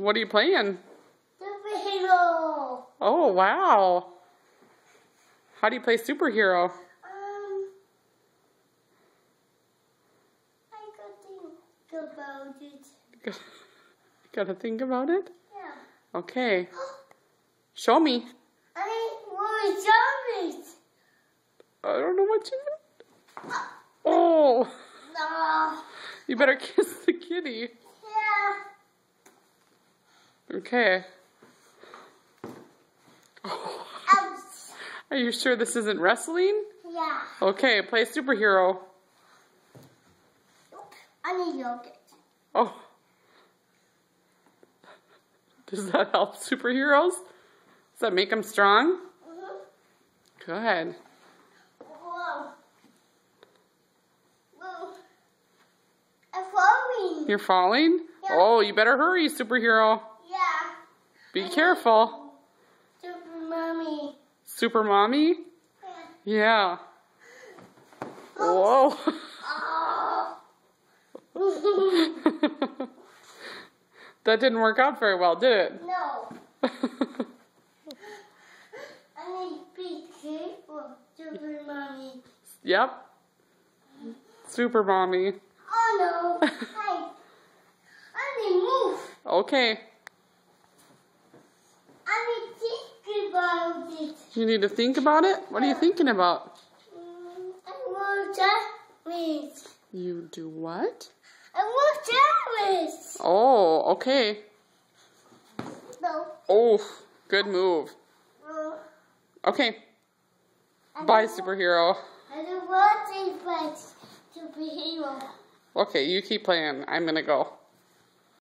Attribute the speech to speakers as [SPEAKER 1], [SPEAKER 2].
[SPEAKER 1] What are you playing?
[SPEAKER 2] Superhero.
[SPEAKER 1] Oh, wow. How do you play superhero?
[SPEAKER 2] I could think about it.
[SPEAKER 1] You gotta think about it?
[SPEAKER 2] Yeah.
[SPEAKER 1] Okay. Show me.
[SPEAKER 2] I want zombies.
[SPEAKER 1] I don't know what you meant. Oh.
[SPEAKER 2] No.
[SPEAKER 1] You better kiss the kitty.
[SPEAKER 2] Yeah.
[SPEAKER 1] Okay.
[SPEAKER 2] Ouch.
[SPEAKER 1] Are you sure this isn't wrestling?
[SPEAKER 2] Yeah.
[SPEAKER 1] Okay, play superhero.
[SPEAKER 2] I need yogurt.
[SPEAKER 1] Oh. Does that help superheroes? Does that make them strong?
[SPEAKER 2] Mm-hmm.
[SPEAKER 1] Good.
[SPEAKER 2] Whoa. Whoa. I'm falling.
[SPEAKER 1] You're falling?
[SPEAKER 2] Yeah.
[SPEAKER 1] Oh, you better hurry, superhero.
[SPEAKER 2] Yeah.
[SPEAKER 1] Be careful.
[SPEAKER 2] Super mommy.
[SPEAKER 1] Super mommy?
[SPEAKER 2] Yeah.
[SPEAKER 1] Yeah. Whoa.
[SPEAKER 2] Oh.
[SPEAKER 1] That didn't work out very well, did it?
[SPEAKER 2] No. I need to be careful, super mommy.
[SPEAKER 1] Yep. Super mommy.
[SPEAKER 2] Oh no. Hi. I need to move.
[SPEAKER 1] Okay.
[SPEAKER 2] I need to think about it.
[SPEAKER 1] You need to think about it? What are you thinking about?
[SPEAKER 2] I want zombies.
[SPEAKER 1] You do what?
[SPEAKER 2] I want zombies.
[SPEAKER 1] Oh, okay.
[SPEAKER 2] No.
[SPEAKER 1] Oh, good move.
[SPEAKER 2] No.
[SPEAKER 1] Okay.
[SPEAKER 2] I
[SPEAKER 1] Bye,
[SPEAKER 2] don't
[SPEAKER 1] superhero.
[SPEAKER 2] I don't want to fight superhero.
[SPEAKER 1] Okay, you keep playing. I'm gonna go.